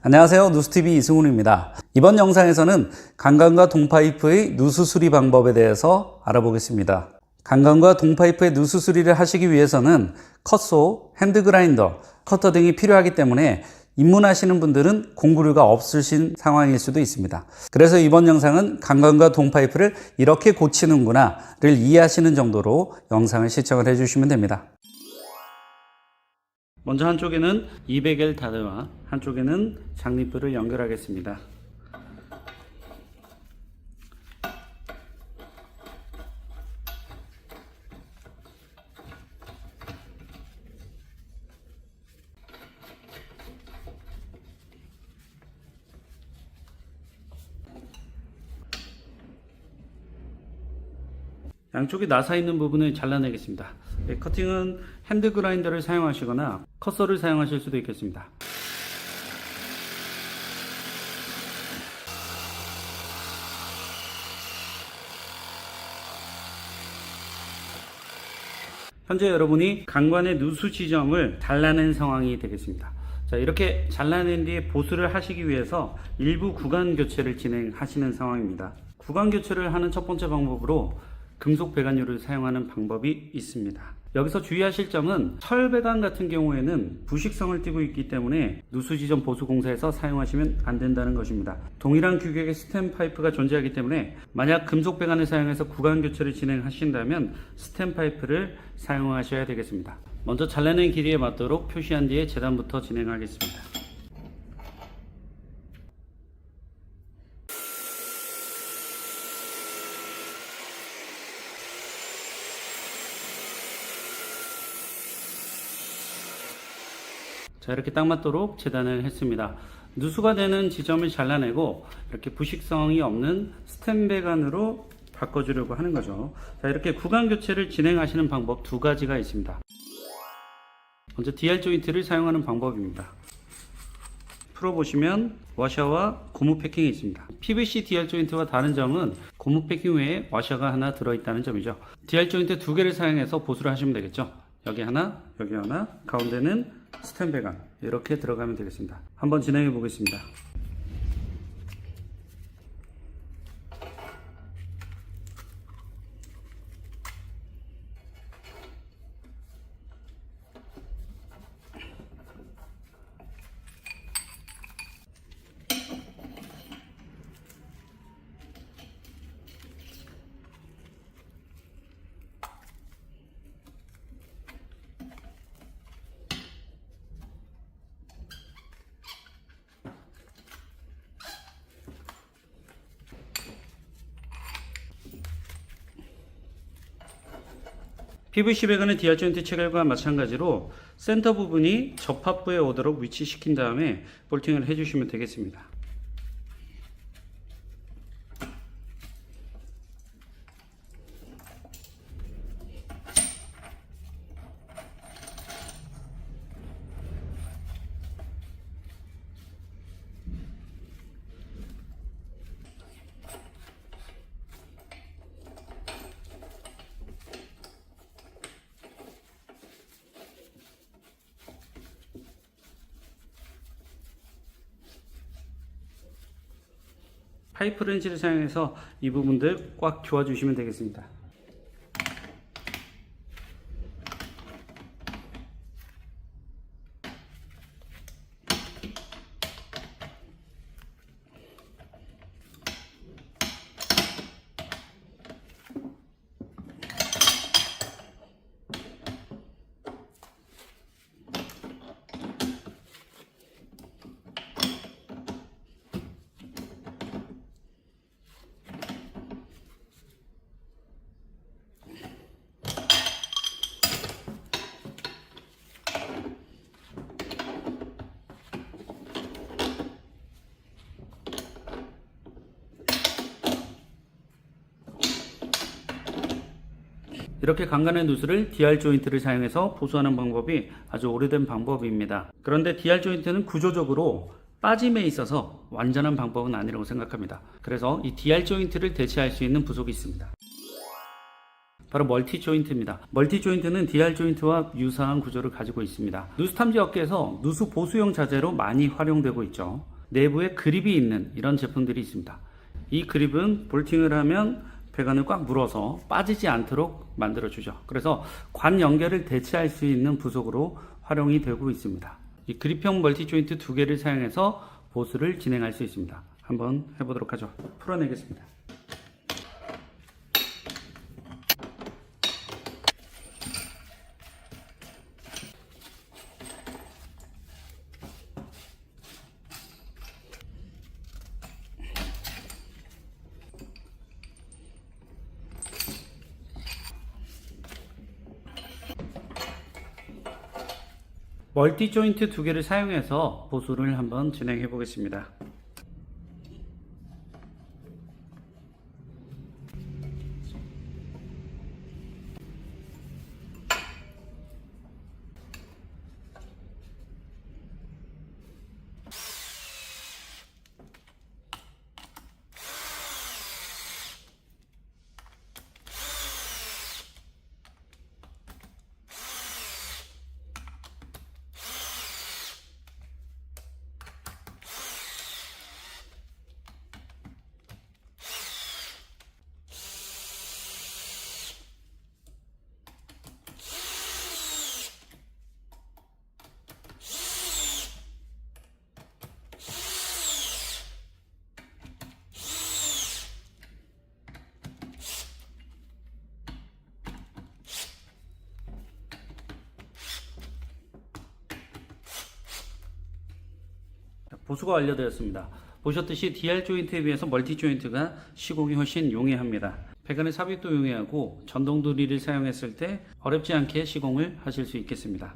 안녕하세요. 누수TV 이승훈입니다. 이번 영상에서는 강간과 동파이프의 누수 수리 방법에 대해서 알아보겠습니다. 강간과 동파이프의 누수 수리를 하시기 위해서는 컷소, 핸드그라인더, 커터 등이 필요하기 때문에 입문하시는 분들은 공구류가 없으신 상황일 수도 있습니다. 그래서 이번 영상은 강간과 동파이프를 이렇게 고치는구나를 이해하시는 정도로 영상을 시청을 해주시면 됩니다. 먼저 한쪽에는 200L 다드와 한쪽에는 장립부를 연결하겠습니다. 양쪽에 나사 있는 부분을 잘라내겠습니다. 커팅은 핸드 그라인더를 사용하시거나 컷서를 사용하실 수도 있겠습니다. 현재 여러분이 강관의 누수 지점을 잘라낸 상황이 되겠습니다. 자, 이렇게 잘라낸 뒤에 보수를 하시기 위해서 일부 구간 교체를 진행하시는 상황입니다. 구간 교체를 하는 첫 번째 방법으로 금속 배관유를 사용하는 방법이 있습니다. 여기서 주의하실 점은 철 배관 같은 경우에는 부식성을 띠고 있기 때문에 누수 지점 보수 공사에서 사용하시면 안 된다는 것입니다. 동일한 규격의 스템 파이프가 존재하기 때문에 만약 금속 배관을 사용해서 구간 교체를 진행하신다면 스템 파이프를 사용하셔야 되겠습니다. 먼저 잘라낸 길이에 맞도록 표시한 뒤에 재단부터 진행하겠습니다. 자, 이렇게 딱 맞도록 재단을 했습니다. 누수가 되는 지점을 잘라내고 이렇게 부식성이 없는 스템 배관으로 바꿔주려고 하는 거죠. 자, 이렇게 구간 교체를 진행하시는 방법 두 가지가 있습니다. 먼저 DR 조인트를 사용하는 방법입니다. 풀어보시면 와셔와 고무 패킹이 있습니다. PVC DR 조인트와 다른 점은 고무 패킹 외에 와셔가 하나 들어있다는 점이죠. DR 조인트 두 개를 사용해서 보수를 하시면 되겠죠. 여기 하나, 여기 하나, 가운데는 스템 배관 이렇게 들어가면 되겠습니다. 한번 진행해 보겠습니다. PVC 배관의 DR 조인트 체결과 마찬가지로 센터 부분이 접합부에 오도록 위치시킨 다음에 볼팅을 해주시면 되겠습니다. 파이프 렌치를 사용해서 이 부분들 꽉 조아주시면 되겠습니다. 이렇게 강간의 누수를 DR 조인트를 사용해서 보수하는 방법이 아주 오래된 방법입니다. 그런데 DR 조인트는 구조적으로 빠짐에 있어서 완전한 방법은 아니라고 생각합니다. 그래서 이 DR 조인트를 대체할 수 있는 부속이 있습니다. 바로 멀티 조인트입니다. 멀티 조인트는 DR 조인트와 유사한 구조를 가지고 있습니다. 누수 탐지 업계에서 누수 보수용 자재로 많이 활용되고 있죠. 내부에 그립이 있는 이런 제품들이 있습니다. 이 그립은 볼팅을 하면 배관을 꽉 물어서 빠지지 않도록 만들어주죠. 그래서 관 연결을 대체할 수 있는 부속으로 활용이 되고 있습니다. 이 그립형 멀티 조인트 2개를 사용해서 보수를 진행할 수 있습니다. 한번 해보도록 하죠. 풀어내겠습니다. 멀티 조인트 2개를 사용해서 보수를 한번 진행해 보겠습니다. 보수가 완료되었습니다. 보셨듯이 DR 조인트에 비해서 멀티 조인트가 시공이 훨씬 용이합니다. 배관의 삽입도 용이하고 전동 드릴을 사용했을 때 어렵지 않게 시공을 하실 수 있겠습니다.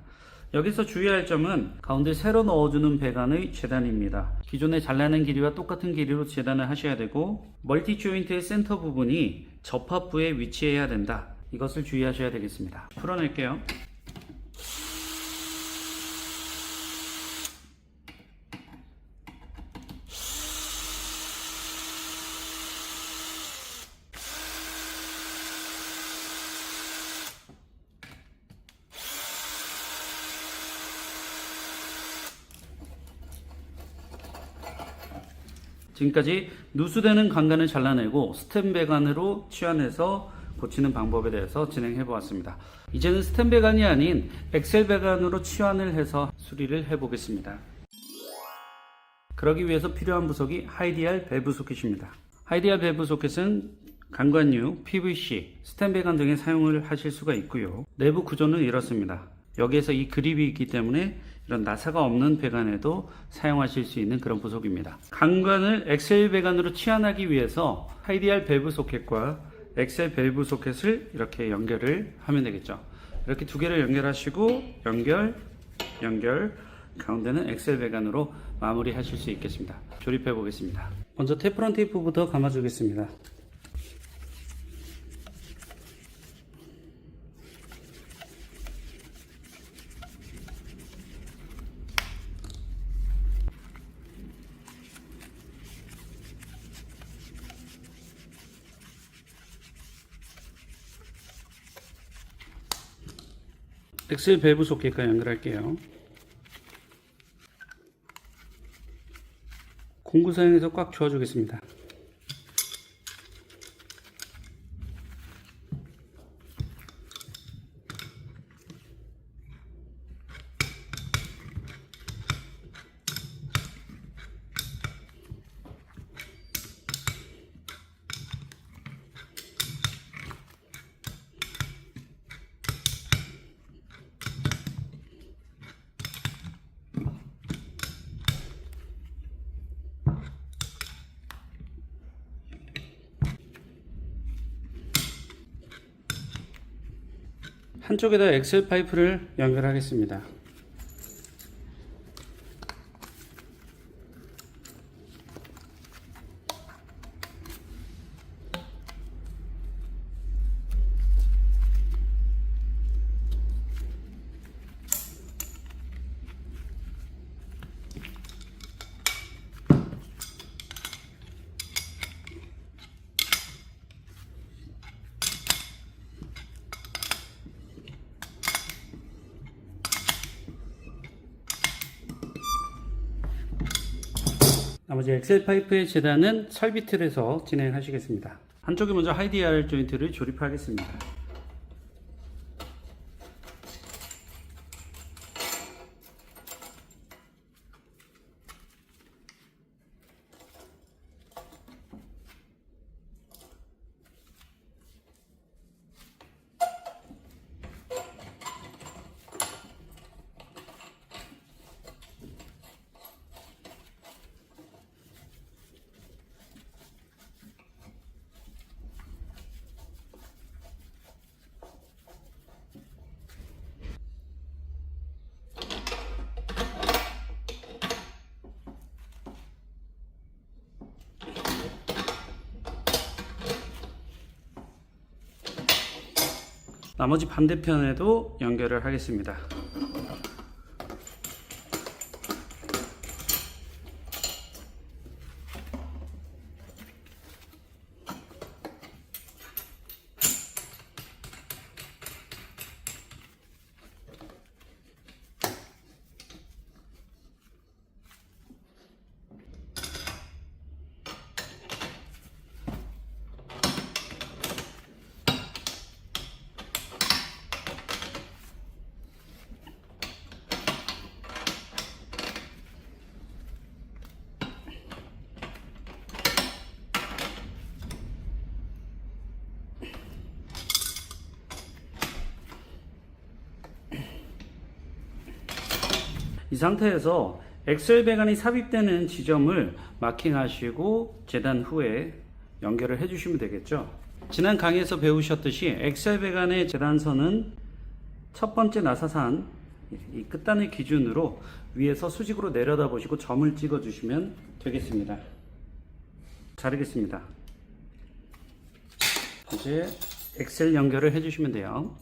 여기서 주의할 점은 가운데 새로 넣어주는 배관의 재단입니다. 기존에 잘라낸 길이와 똑같은 길이로 재단을 하셔야 되고, 멀티 조인트의 센터 부분이 접합부에 위치해야 된다. 이것을 주의하셔야 되겠습니다. 풀어낼게요. 지금까지 누수되는 관관을 잘라내고 스텐 배관으로 치환해서 고치는 방법에 대해서 진행해 보았습니다. 이제는 스텐 배관이 아닌 엑셀 배관으로 치환을 해서 수리를 해 보겠습니다. 그러기 위해서 필요한 부속이 하이디알 밸브 소켓입니다. 하이디알 밸브 소켓은 강관유, PVC, 스텐 배관 등에 사용을 하실 수가 있고요. 내부 구조는 이렇습니다. 여기에서 이 그립이 있기 때문에 이런 나사가 없는 배관에도 사용하실 수 있는 그런 부속입니다. 강관을 엑셀 배관으로 치환하기 위해서 하이디알 밸브 소켓과 엑셀 밸브 소켓을 이렇게 연결을 하면 되겠죠. 이렇게 두 개를 연결하시고 연결, 가운데는 엑셀 배관으로 마무리 하실 수 있겠습니다. 조립해 보겠습니다. 먼저 테프론 테이프부터 감아 주겠습니다. 엑셀 밸브 소켓과 연결할게요. 공구 사용해서 꽉 조아주겠습니다. 한쪽에다 엑셀 파이프를 연결하겠습니다. 나머지 엑셀 파이프의 재단은 설비 틀에서 진행하시겠습니다. 한쪽에 먼저 하이디알 조인트를 조립하겠습니다. 나머지 반대편에도 연결을 하겠습니다. 이 상태에서 엑셀 배관이 삽입되는 지점을 마킹하시고 재단 후에 연결을 해주시면 되겠죠. 지난 강의에서 배우셨듯이 엑셀 배관의 재단선은 첫 번째 나사산 이 끝단을 기준으로 위에서 수직으로 내려다 보시고 점을 찍어 주시면 되겠습니다. 자르겠습니다. 이제 엑셀 연결을 해주시면 돼요.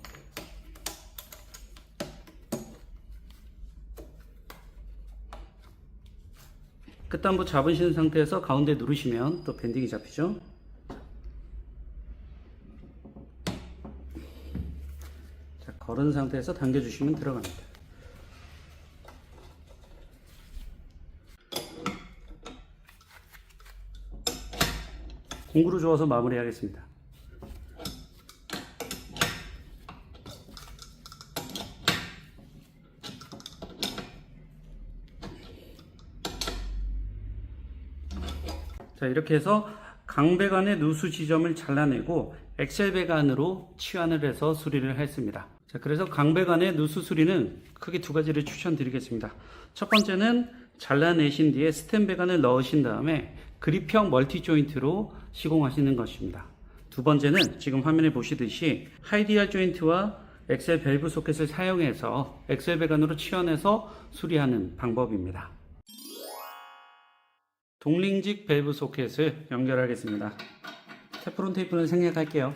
끝단부 잡으신 상태에서 가운데 누르시면 또 밴딩이 잡히죠. 자, 걸은 상태에서 당겨주시면 들어갑니다. 공구로 조아서 마무리하겠습니다. 자, 이렇게 해서 강배관의 누수 지점을 잘라내고 엑셀 배관으로 치환을 해서 수리를 했습니다. 자, 그래서 강배관의 누수 수리는 크게 두 가지를 추천드리겠습니다. 첫 번째는 잘라내신 뒤에 스텐 배관을 넣으신 다음에 그립형 멀티 조인트로 시공하시는 것입니다. 두 번째는 지금 화면에 보시듯이 하이디알 조인트와 엑셀 밸브 소켓을 사용해서 엑셀 배관으로 치환해서 수리하는 방법입니다. 동링직 밸브 소켓을 연결하겠습니다. 테프론 테이프는 생략할게요.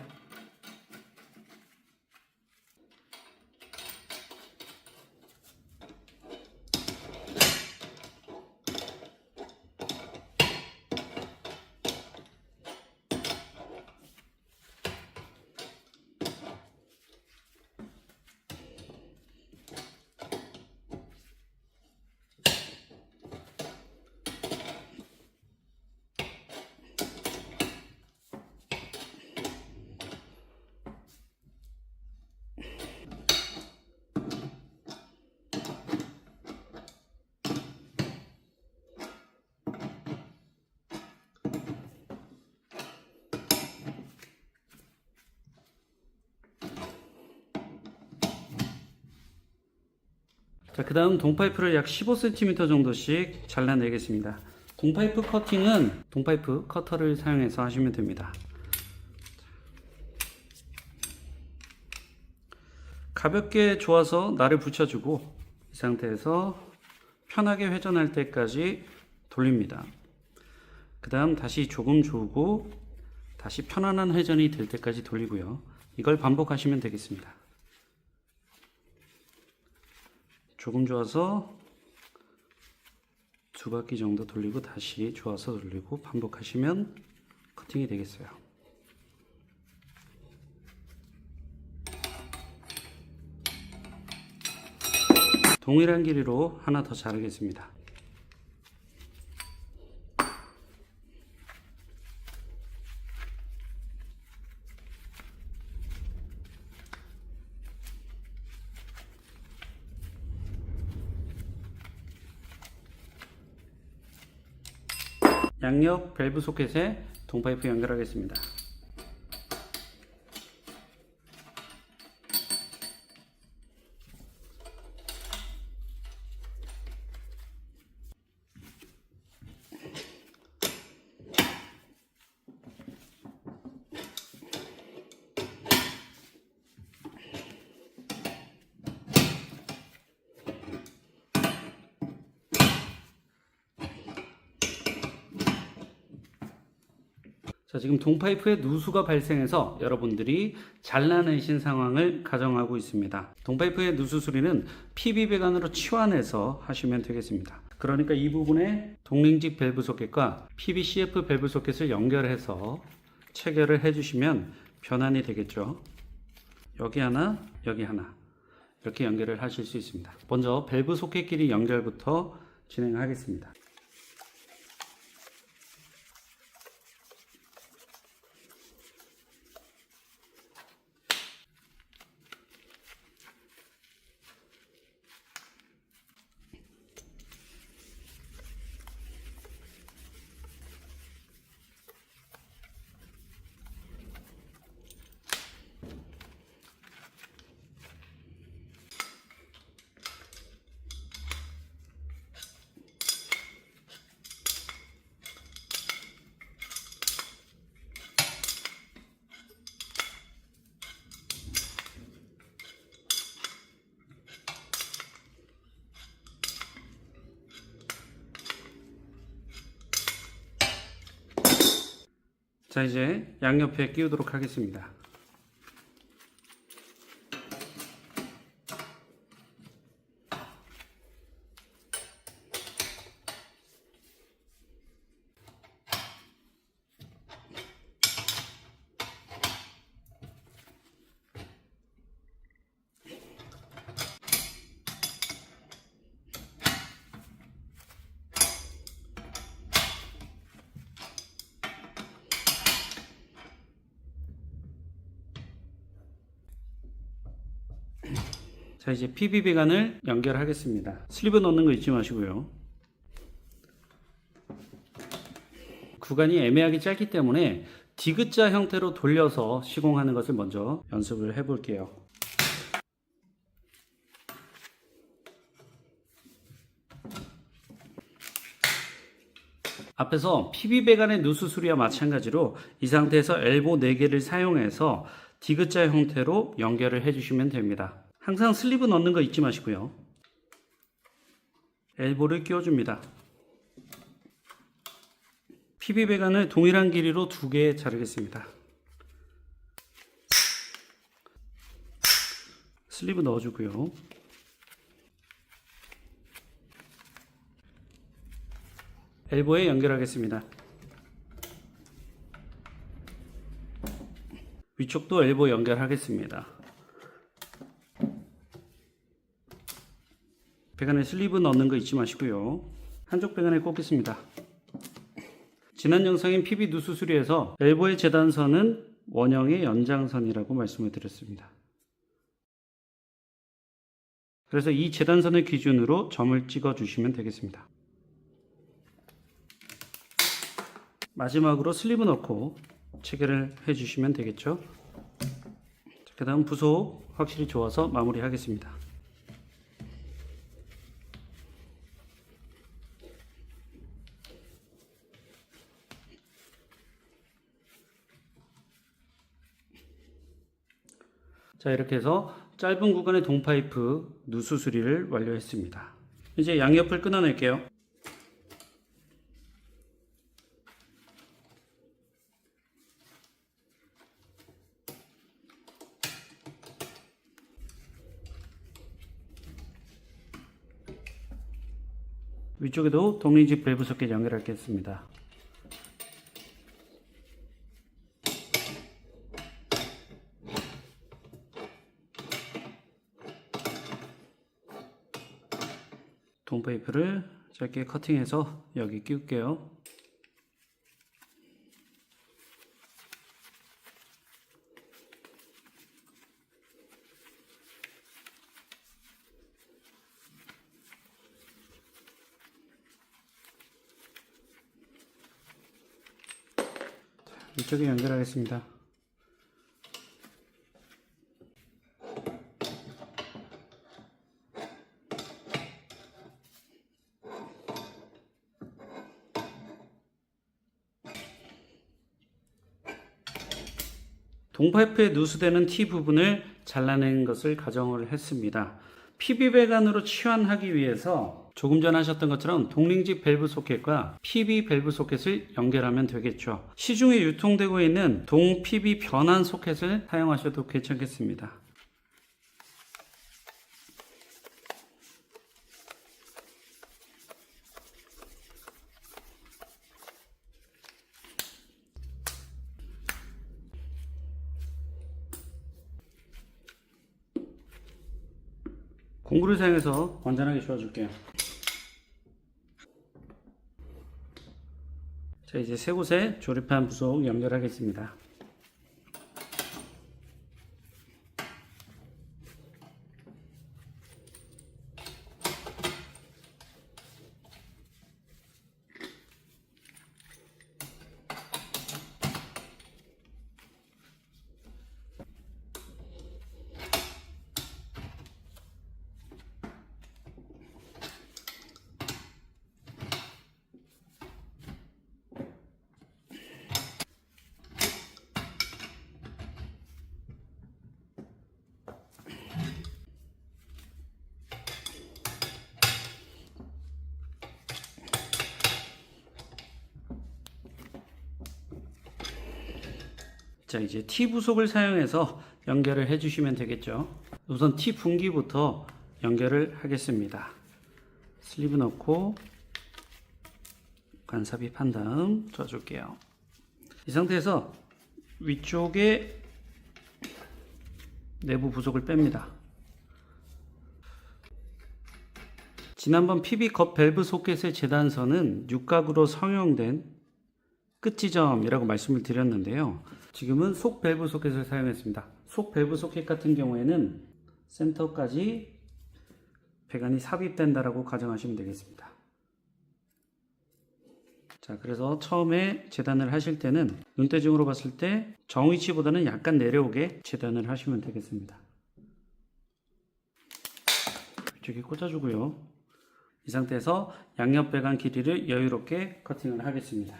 자, 그 다음 동파이프를 약 15cm 정도씩 잘라내겠습니다. 동파이프 커팅은 동파이프 커터를 사용해서 하시면 됩니다. 가볍게 조아서 날을 붙여주고 이 상태에서 편하게 회전할 때까지 돌립니다. 그 다음 다시 조금 조고 다시 편안한 회전이 될 때까지 돌리고요. 이걸 반복하시면 되겠습니다. 조금 조아서 두 바퀴 정도 돌리고 다시 조아서 돌리고 반복하시면 커팅이 되겠어요. 동일한 길이로 하나 더 자르겠습니다. 양옆 밸브 소켓에 동파이프 연결하겠습니다. 자, 지금 동파이프에 누수가 발생해서 여러분들이 잘라내신 상황을 가정하고 있습니다. 동파이프의 누수 수리는 PB 배관으로 치환해서 하시면 되겠습니다. 그러니까 이 부분에 동링직 밸브 소켓과 PBCF 밸브 소켓을 연결해서 체결을 해주시면 변환이 되겠죠. 여기 하나, 여기 하나 이렇게 연결을 하실 수 있습니다. 먼저 밸브 소켓끼리 연결부터 진행하겠습니다. 자, 이제 양옆에 끼우도록 하겠습니다. 자, 이제 PB 배관을 연결하겠습니다. 슬리브 넣는 거 잊지 마시고요. 구간이 애매하게 짧기 때문에 디귿자 형태로 돌려서 시공하는 것을 먼저 연습을 해 볼게요. 앞에서 PB 배관의 누수 수리와 마찬가지로 이 상태에서 엘보 4개를 사용해서 디귿자 형태로 연결을 해 주시면 됩니다. 항상 슬리브 넣는 거 잊지 마시고요. 엘보를 끼워줍니다. PB 배관을 동일한 길이로 2개 자르겠습니다. 슬리브 넣어주고요. 엘보에 연결하겠습니다. 위쪽도 엘보 연결하겠습니다. 배관에 슬리브 넣는 거 잊지 마시고요. 한쪽 배관에 꽂겠습니다. 지난 영상인 PB 누수 수리에서 엘보의 재단선은 원형의 연장선이라고 말씀을 드렸습니다. 그래서 이 재단선을 기준으로 점을 찍어 주시면 되겠습니다. 마지막으로 슬리브 넣고 체결을 해 주시면 되겠죠. 그 다음 부속 확실히 좋아서 마무리 하겠습니다. 자, 이렇게 해서 짧은 구간의 동파이프 누수 수리를 완료했습니다. 이제 양옆을 끊어낼게요. 위쪽에도 동링직 밸브 소켓 연결하겠습니다. 동파이프를 짧게 커팅해서 여기 끼울게요. 이쪽에 연결하겠습니다. 동파이프에 누수되는 T 부분을 잘라낸 것을 가정을 했습니다. PB 배관으로 치환하기 위해서 조금 전 하셨던 것처럼 동링직 밸브 소켓과 PB 밸브 소켓을 연결하면 되겠죠. 시중에 유통되고 있는 동 PB 변환 소켓을 사용하셔도 괜찮겠습니다. 공구를 사용해서 건전하게 저어줄게요. 자, 이제 세 곳에 조립한 부속 연결하겠습니다. 자, 이제 T 부속을 사용해서 연결을 해 주시면 되겠죠. 우선 T 분기부터 연결을 하겠습니다. 슬리브 넣고 관삽입한 다음 쪄줄게요. 이 상태에서 위쪽에 내부 부속을 뺍니다. 지난번 PB 겉 밸브 소켓의 재단선은 육각으로 성형된 끝지점이라고 말씀을 드렸는데요. 지금은 속 밸브 소켓을 사용했습니다. 속 밸브 소켓 같은 경우에는 센터까지 배관이 삽입된다라고 가정하시면 되겠습니다. 자, 그래서 처음에 재단을 하실 때는 눈대중으로 봤을 때 정위치보다는 약간 내려오게 재단을 하시면 되겠습니다. 이쪽에 꽂아주고요. 이 상태에서 양옆 배관 길이를 여유롭게 커팅을 하겠습니다.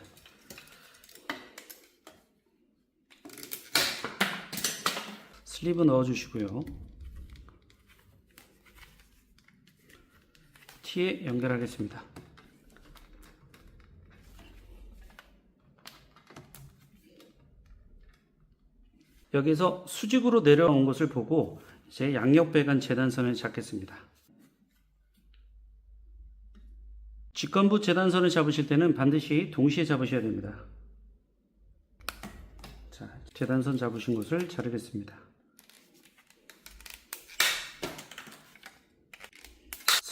슬리브 넣어주시고요. T에 연결하겠습니다. 여기서 수직으로 내려온 것을 보고 이제 양옆 배관 재단선을 잡겠습니다. 직건부 재단선을 잡으실 때는 반드시 동시에 잡으셔야 됩니다. 자, 재단선 잡으신 곳을 자르겠습니다.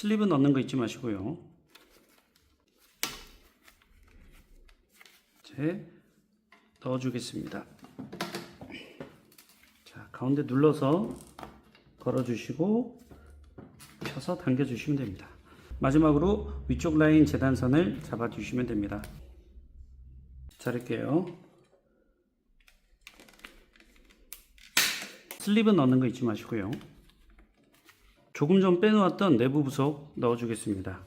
슬리브 넣는 거 잊지 마시고요. 이제 넣어주겠습니다. 자, 가운데 눌러서 걸어주시고 펴서 당겨주시면 됩니다. 마지막으로 위쪽 라인 재단선을 잡아주시면 됩니다. 자를게요. 슬리브 넣는 거 잊지 마시고요. 조금 전 빼놓았던 내부 부속 넣어주겠습니다.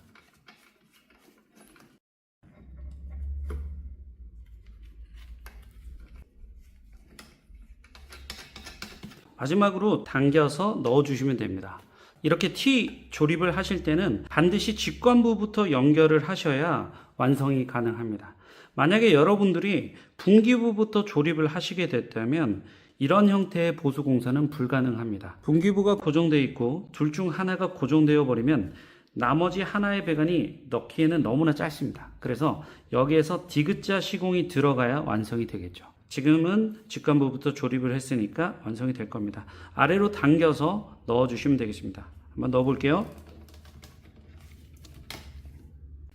마지막으로 당겨서 넣어주시면 됩니다. 이렇게 T 조립을 하실 때는 반드시 직관부부터 연결을 하셔야 완성이 가능합니다. 만약에 여러분들이 분기부부터 조립을 하시게 됐다면 이런 형태의 보수 공사는 불가능합니다. 분기부가 고정되어 있고 둘 중 하나가 고정되어 버리면 나머지 하나의 배관이 넣기에는 너무나 짧습니다. 그래서 여기에서 디귿자 시공이 들어가야 완성이 되겠죠. 지금은 직관부부터 조립을 했으니까 완성이 될 겁니다. 아래로 당겨서 넣어주시면 되겠습니다. 한번 넣어볼게요.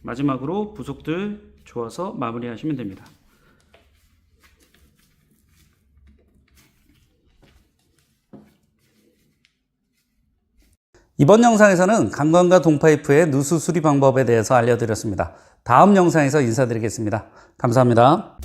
마지막으로 부속들 조아서 마무리하시면 됩니다. 이번 영상에서는 강건과 동파이프의 누수 수리 방법에 대해서 알려드렸습니다. 다음 영상에서 인사드리겠습니다. 감사합니다.